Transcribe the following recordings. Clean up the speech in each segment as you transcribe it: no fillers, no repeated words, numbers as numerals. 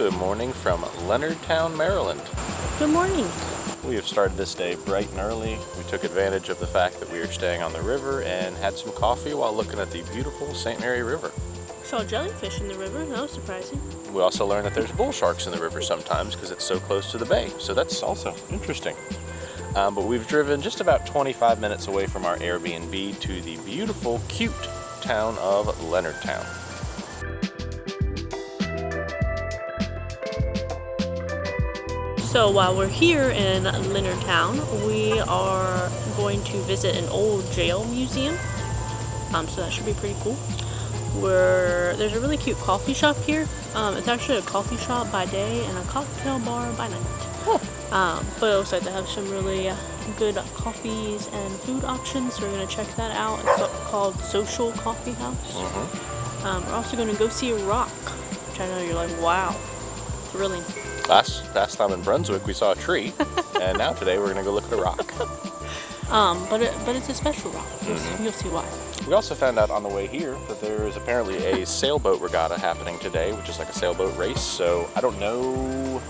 Good morning from Leonardtown, Maryland. Good morning. We have started this day bright and early. We took advantage of the fact that we are staying on the river and had some coffee while looking at the beautiful St. Mary River. Saw jellyfish in the river. That was surprising. We also learned that there's bull sharks in the river sometimes because it's so close to the bay, so that's also interesting. But we've driven just about 25 minutes away from our Airbnb to the beautiful, cute town of Leonardtown. So while we're here in Leonardtown, we are going to visit an old jail museum. So that should be pretty cool. There's a really cute coffee shop here. It's actually a coffee shop by day and a cocktail bar by night. But it looks like they have some really good coffees and food options, so we're going to check that out. It's called Social Coffee House. We're also going to go see a rock, which I know you're like, wow, thrilling. Last time in Brunswick we saw a tree, and now today we're going to go look at a rock. But it's a special rock. You'll see why. We also found out on the way here that there is apparently a sailboat regatta happening today, which is like a sailboat race. So I don't know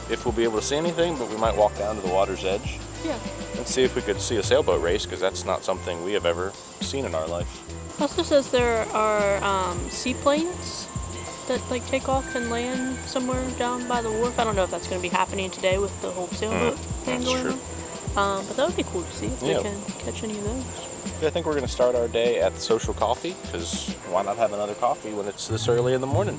if we'll be able to see anything, but we might walk down to the water's edge. Yeah. And see if we could see a sailboat race, because that's not something we have ever seen in our life. Also says there are seaplanes that like take off and land somewhere down by the wharf. I don't know if that's going to be happening today with the whole sailboat thing going on. But that would be cool to see if we can catch any of those. I think we're going to start our day at the Social Coffee, because why not have another coffee when it's this early in the morning?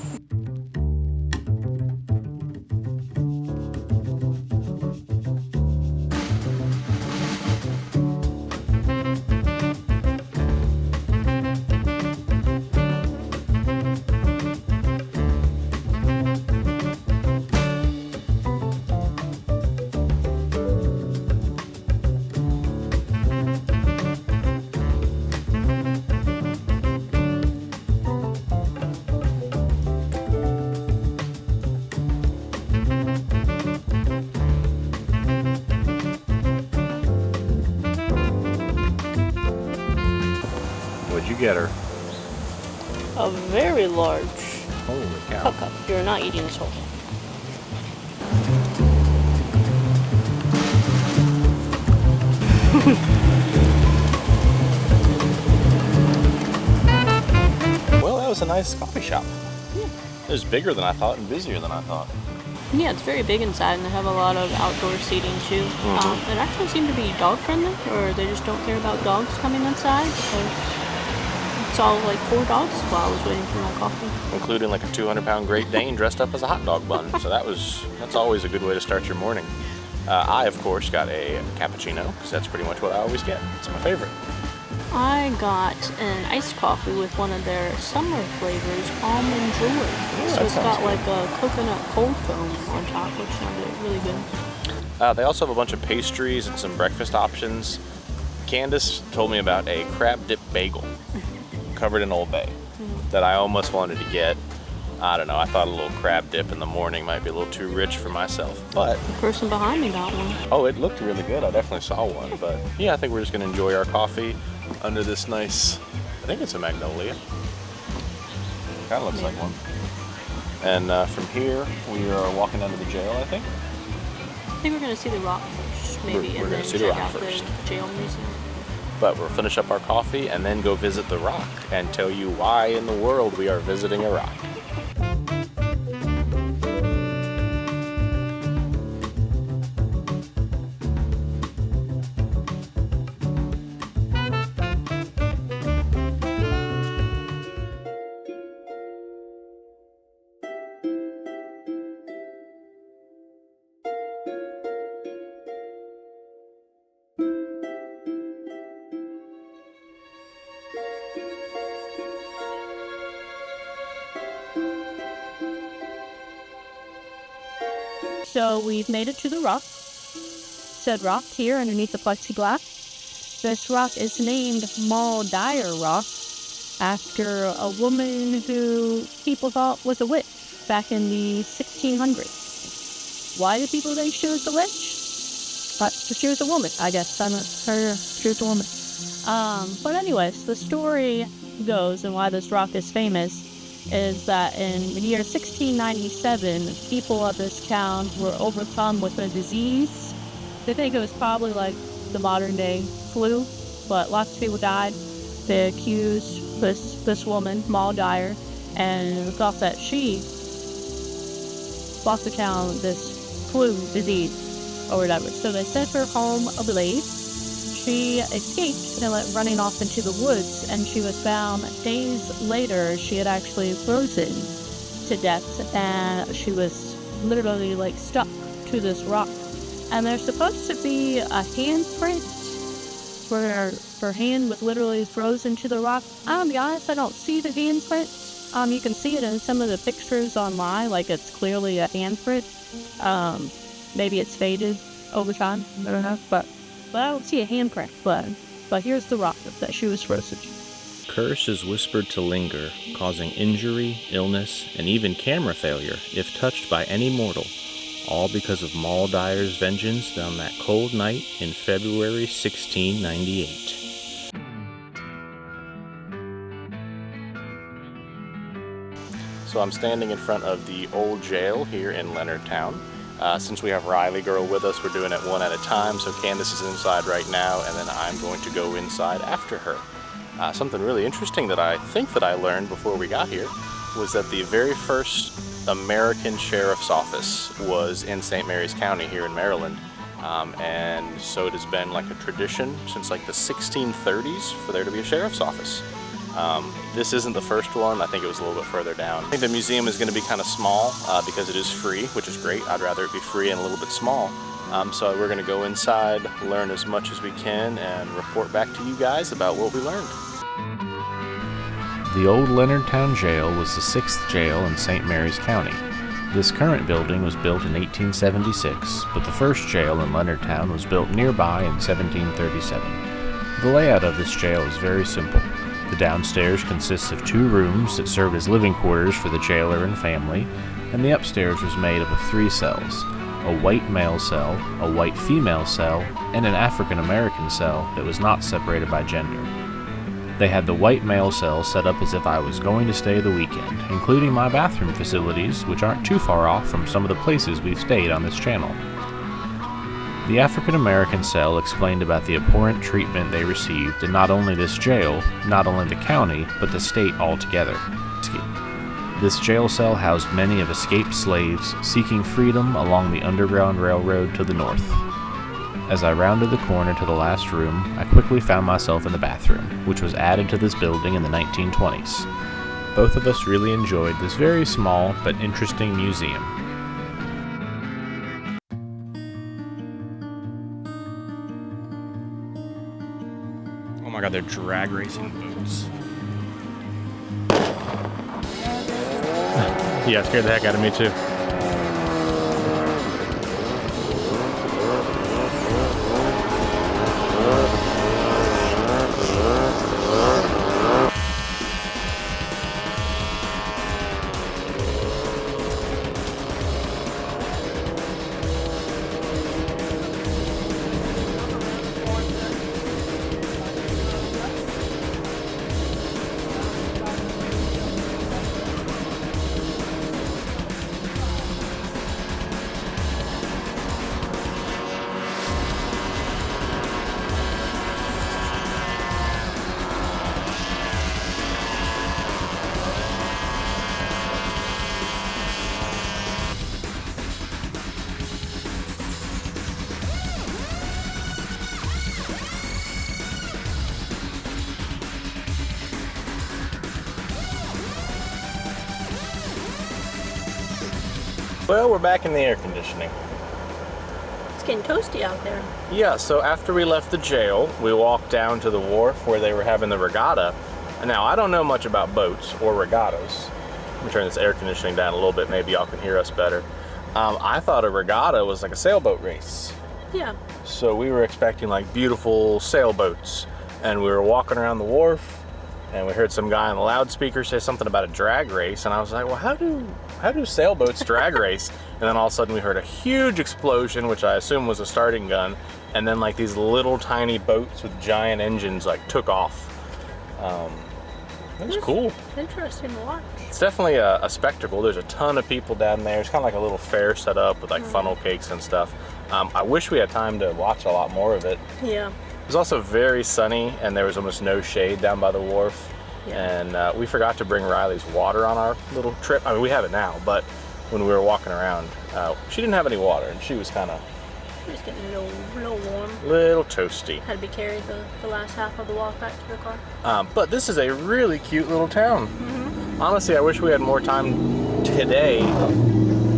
What'd you get her? A very large Holy cow. cup. You're not eating this whole thing. Well, that was a nice coffee shop. Yeah. It was bigger than I thought and busier than I thought. Yeah, it's very big inside, and they have a lot of outdoor seating too. It actually seemed to be dog friendly, or they just don't care about dogs coming inside, because it's all like 4 dogs while I was waiting for my coffee. Including like a 200-pound Great Dane dressed up as a hot dog bun. So that's always a good way to start your morning. I, of course, got a cappuccino, because that's pretty much what I always get. It's my favorite. I got an iced coffee with one of their summer flavors, almond joy. So it's got like a coconut cold foam on top, which sounded really good. They also have a bunch of pastries and some breakfast options. Candace told me about a crab dip bagel covered in Old Bay that I almost wanted to get. I don't know, I thought a little crab dip in the morning might be a little too rich for myself, but The person behind me got one. oh, it looked really good. I definitely saw one, but yeah, I think we're just gonna enjoy our coffee under this nice, I think it's a magnolia. Kind of looks like one. And from here, we are walking down to the jail, I think. I think we're going to see the rock first, maybe, We're and gonna then see the check rock out first. the jail museum. But we'll finish up our coffee and then go visit the rock and tell you why in the world we are visiting a rock. So we've made it to the rock. Said rock here underneath the plexiglass. This rock is named Moll Dyer Rock after a woman who people thought was a witch back in the 1600s. Why do people think she was a witch? But she was a woman, I guess. She was a woman. But anyways, the story goes, and why this rock is famous, is that in the year 1697, people of this town were overcome with a disease. They think it was probably like the modern day flu, but lots of people died. They accused this woman, Moll Dyer, and thought that she brought the town this flu disease or whatever. So they sent her home ablaze. She escaped and went running off into the woods, and she was found days later. She had actually frozen to death, and she was literally like stuck to this rock. And there's supposed to be a handprint where her hand was literally frozen to the rock. I'll be honest, I don't see the handprint. You can see it in some of the pictures online, like it's clearly a handprint. Maybe it's faded over time, I don't know, but I don't see a handprint. But here's the rock that she was frozen to. Curse is whispered to linger, causing injury, illness, and even camera failure if touched by any mortal, all because of Moll Dyer's vengeance on that cold night in February 1698. So I'm standing in front of the old jail here in Leonardtown. Since we have Riley girl with us, we're doing it one at a time. So Candace is inside right now, and then I'm going to go inside after her. Something really interesting that I think that I learned before we got here was that the very first American Sheriff's Office was in St. Mary's County here in Maryland. And so it has been like a tradition since like the 1630s for there to be a sheriff's office. This isn't the first one. I think it was a little bit further down. I think the museum is going to be kind of small because it is free, which is great. I'd rather it be free and a little bit small. So we're going to go inside, learn as much as we can, and report back to you guys about what we learned. The old Leonardtown Jail was the 6th jail in St. Mary's County. This current building was built in 1876, but the first jail in Leonardtown was built nearby in 1737. The layout of this jail is very simple. The downstairs consists of 2 rooms that served as living quarters for the jailer and family, and the upstairs was made up of 3 cells: a white male cell, a white female cell, and an African American cell that was not separated by gender. They had the white male cell set up as if I was going to stay the weekend, including my bathroom facilities, which aren't too far off from some of the places we've stayed on this channel. The African American cell explained about the abhorrent treatment they received in not only this jail, not only the county, but the state altogether. This jail cell housed many of escaped slaves seeking freedom along the Underground Railroad to the north. As I rounded the corner to the last room, I quickly found myself in the bathroom, which was added to this building in the 1920s. Both of us really enjoyed this very small but interesting museum. Oh my god, they're drag racing boats. Yeah, it scared the heck out of me too. Well, we're back in the air conditioning. It's getting toasty out there. Yeah, so after we left the jail, we walked down to the wharf where they were having the regatta. And now, I don't know much about boats or regattas. Let me turn this air conditioning down a little bit, maybe y'all can hear us better. I thought a regatta was like a sailboat race. Yeah. So we were expecting like beautiful sailboats. And we were walking around the wharf, and we heard some guy on the loudspeaker say something about a drag race, and I was like, well, how do sailboats drag race? And then all of a sudden we heard a huge explosion, which I assume was a starting gun, and then like these little tiny boats with giant engines like took off. It's cool. Interesting to watch. It's definitely a spectacle. There's a ton of people down there. It's kind of like a little fair set up with like funnel cakes and stuff. I wish we had time to watch a lot more of it. Yeah. It was also very sunny and there was almost no shade down by the wharf. Yeah. And we forgot to bring Riley's water on our little trip. I mean, we have it now, but when we were walking around, she didn't have any water and she was kind of... She was getting a little warm. Little toasty. Had to be carried the last half of the walk back to the car. But this is a really cute little town. Honestly, I wish we had more time today.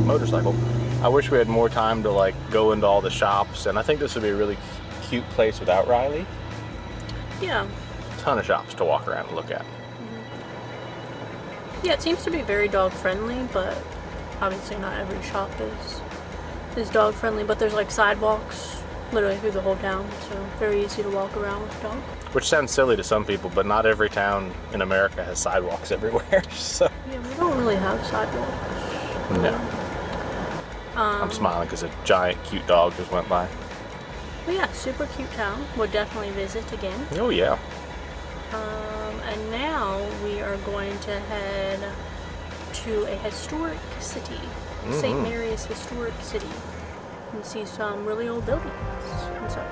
Motorcycle. I wish we had more time to like go into all the shops, and I think this would be a really cute place without Riley. Yeah. Ton of shops to walk around and look at. Yeah, it seems to be very dog friendly, but obviously not every shop is dog friendly. But there's like sidewalks literally through the whole town, so very easy to walk around with a dog. Which sounds silly to some people, but not every town in America has sidewalks everywhere. So yeah, we don't really have sidewalks. No. I'm smiling because a giant cute dog just went by. But yeah, super cute town. We'll definitely visit again. Oh yeah. And now we are going to head to a historic city, St. Mary's Historic City, and see some really old buildings and such.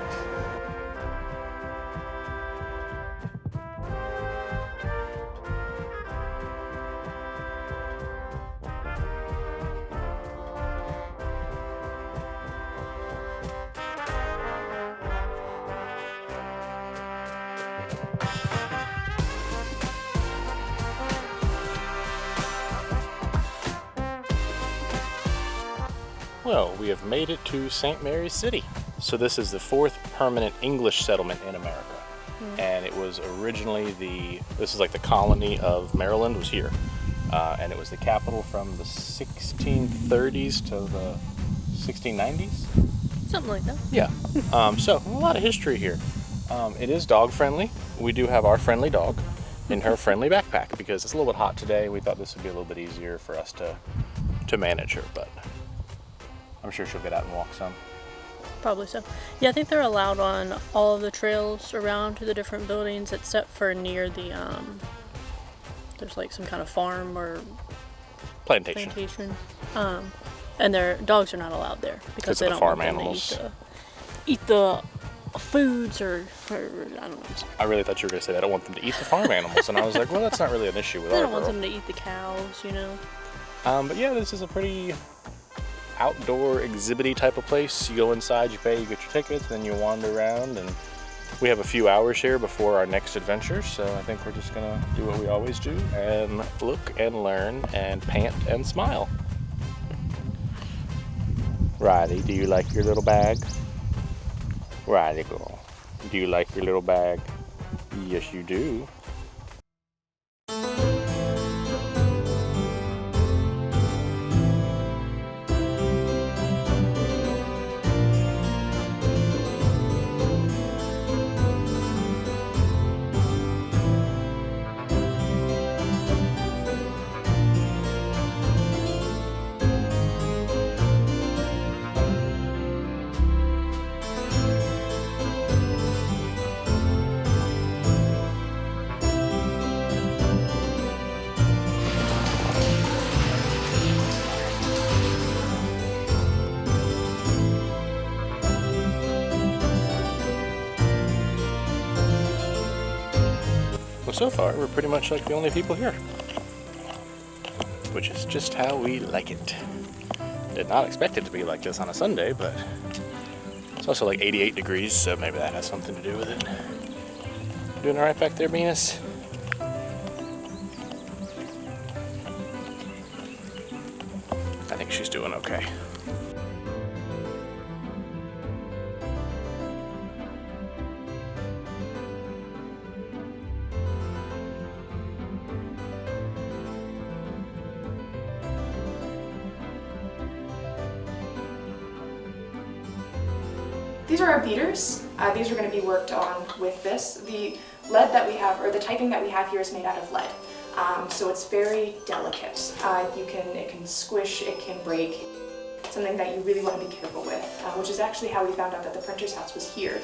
Well, we have made it to St. Mary's City. So this is the 4th permanent English settlement in America. And it was originally this is like the colony of Maryland was here. And it was the capital from the 1630s to the 1690s. Something like that. Yeah. So a lot of history here. It is dog friendly. We do have our friendly dog in her friendly backpack because it's a little bit hot today. We thought this would be a little bit easier for us to manage her, but I'm sure she'll get out and walk some. Probably so. Yeah, I think they're allowed on all of the trails around to the different buildings except for near the, there's like some kind of farm or plantation. And their dogs are not allowed there because they don't farm want them animals. to eat the foods or I don't know. I really thought you were going to say that. I don't want them to eat the farm animals. And I was like, well, that's not really an issue with our They don't girl. want them to eat the cows, you know. But yeah, this is a pretty outdoor exhibity type of place. You go inside, you pay, you get your tickets, then you wander around, and we have a few hours here before our next adventure, so I think we're just gonna do what we always do and look and learn and pant and smile. Riley, do you like your little bag? Riley girl, do you like your little bag? Yes, you do. Well, so far, we're pretty much like the only people here. Which is just how we like it. Did not expect it to be like this on a Sunday, but it's also like 88 degrees, so maybe that has something to do with it. Doing all right back there, Venus? I think she's doing okay. These are our beaters. These are going to be worked on with this. The lead that we have, or the typing that we have here, is made out of lead. So it's very delicate. It can squish, it can break. something that you really want to be careful with, which is actually how we found out that the printer's house was here.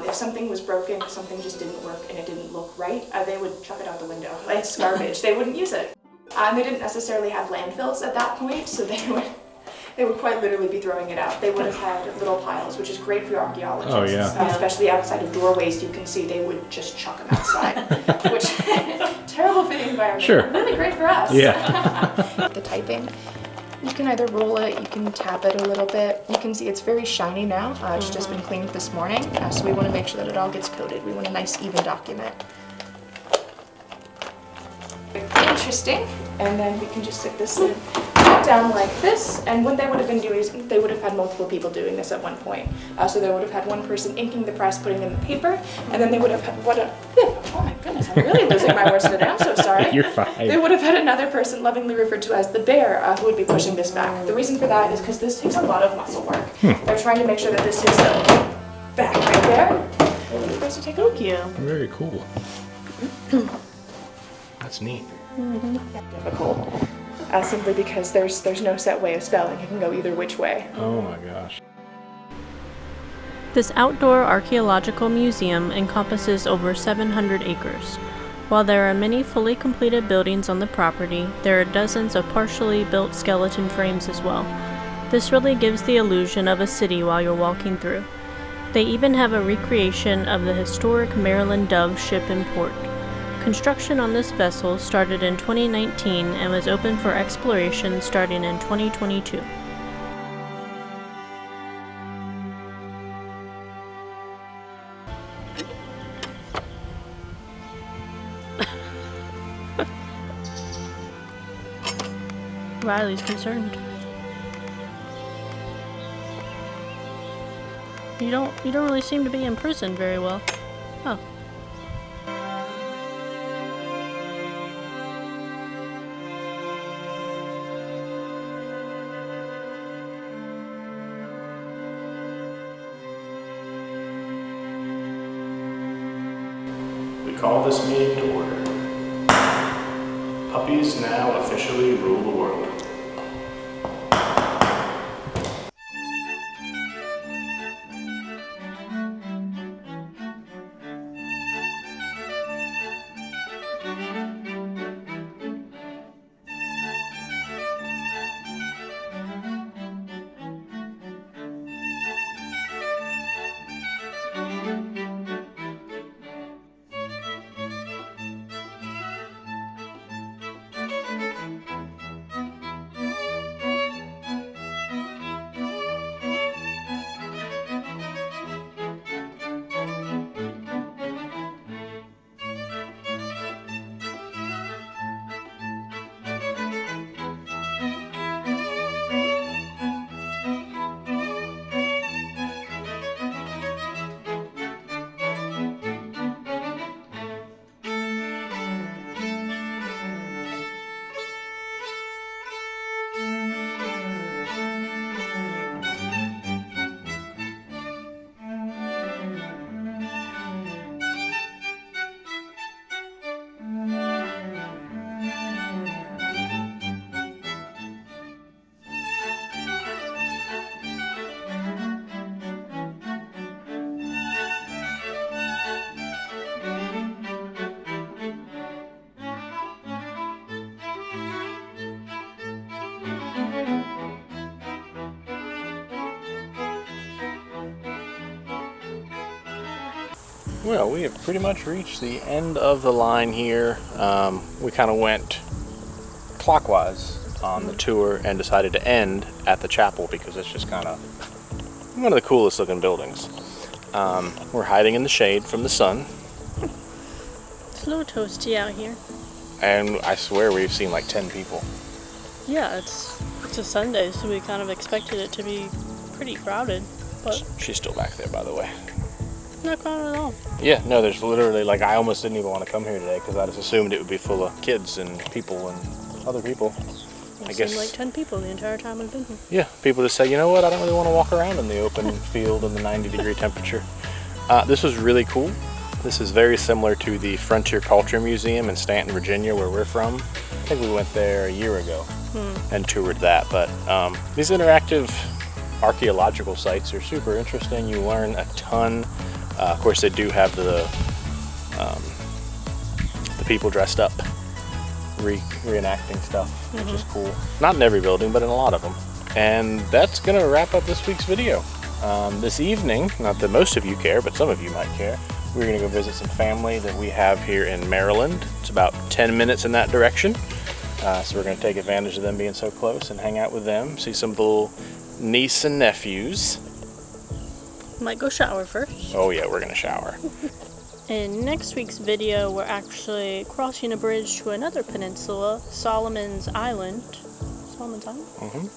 If something was broken, if something just didn't work and it didn't look right, they would chuck it out the window. It's garbage. They wouldn't use it. They didn't necessarily have landfills at that point, so they would quite literally be throwing it out. They would have had little piles, which is great for archaeologists. Oh, yeah. Especially outside of doorways, you can see they would just chuck them outside, which terrible for the environment. Sure. But really great for us. Yeah. The typing, you can either roll it, you can tap it a little bit. You can see it's very shiny now. It's just been cleaned this morning, so we want to make sure that it all gets coated. We want a nice even document. Interesting. And then we can just stick this in down like this, and what they would have been doing is they would have had multiple people doing this at one point. So they would have had one person inking the press, putting in the paper, and then they would have had oh my goodness, I'm really losing my words today. I'm so sorry. You're fine. They would have had another person, lovingly referred to as the bear, who would be pushing this back. The reason for that is because this takes a lot of muscle work. They're trying to make sure that this is back right there. You're supposed to take a look. Thank you. Very cool. That's neat. Difficult. Simply because there's no set way of spelling. It can go either which way. Oh my gosh. This outdoor archaeological museum encompasses over 700 acres. While there are many fully completed buildings on the property, there are dozens of partially built skeleton frames as well. This really gives the illusion of a city while you're walking through. They even have a recreation of the historic Maryland Dove ship in port. Construction on this vessel started in 2019 and was open for exploration starting in 2022. Riley's concerned. You don't really seem to be imprisoned very well. Oh. We call this meeting to order. Puppies now officially rule the world. Well, we have pretty much reached the end of the line here. We kind of went clockwise on the tour and decided to end at the chapel because it's just kind of one of the coolest looking buildings. We're hiding in the shade from the sun. It's a little toasty out here. And I swear we've seen like 10 people. Yeah, it's a Sunday, so we kind of expected it to be pretty crowded, but She's still back there, by the way. not crowded at all. Yeah, no, there's literally, like, I almost didn't even want to come here today because I just assumed it would be full of kids and people and other people. It seemed like 10 people the entire time I've been here. Yeah, people just say, you know what, I don't really want to walk around in the open field in the 90-degree temperature. This was really cool. This is very similar to the Frontier Culture Museum in Stanton, Virginia, where we're from. I think we went there a year ago. and toured that. But these interactive archaeological sites are super interesting. You learn a ton. Of course, they do have the people dressed up, reenacting stuff, which is cool. Not in every building, but in a lot of them. And that's gonna wrap up this week's video. This evening, not that most of you care, but some of you might care, we're gonna go visit some family that we have here in Maryland. It's about 10 minutes in that direction. So we're gonna take advantage of them being so close and hang out with them, see some of the little niece and nephews. Might go shower first. Oh yeah, we're gonna shower. In next week's video, we're actually crossing a bridge to another peninsula, Solomon's Island. Solomon's Island?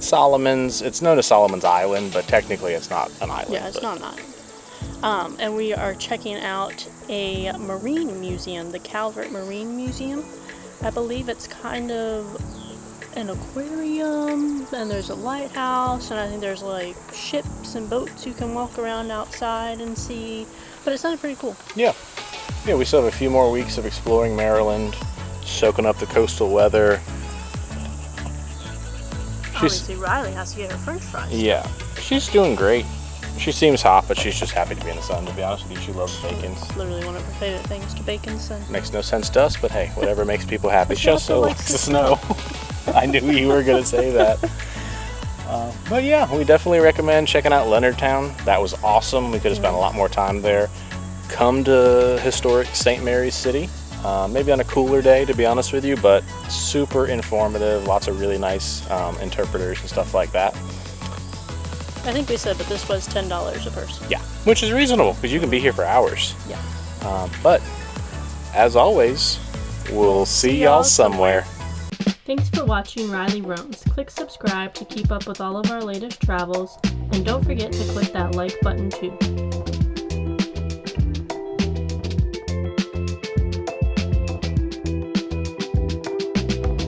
Solomon's, it's known as Solomon's Island, but technically it's not an island. Yeah, it's not an island. And we are checking out a marine museum, the Calvert Marine Museum. I believe it's kind of an aquarium, and there's a lighthouse, and I think there's like ships and boats you can walk around outside and see. But it sounded pretty cool. Yeah, we still have a few more weeks of exploring Maryland, soaking up the coastal weather. Obviously, Riley has to get her french fries. Yeah, she's doing great. She seems hot, but she's just happy to be in the sun, to be honest with you. She loves bacon. It's literally one of her favorite things, to bake in the sun. Makes no sense to us, but hey, whatever makes people happy. She She also also likes likes the the snow. I knew you were going to say that. But yeah, we definitely recommend checking out Leonardtown. That was awesome. We could have spent a lot more time there. Come to historic St. Mary's City. Maybe on a cooler day, to be honest with you, but super informative. Lots of really nice interpreters and stuff like that. I think we said that this was $10 a person. Yeah, which is reasonable because you can be here for hours. Yeah. But as always, we'll see y'all somewhere. Thanks for watching Riley Roams. Click subscribe to keep up with all of our latest travels, and don't forget to click that like button too.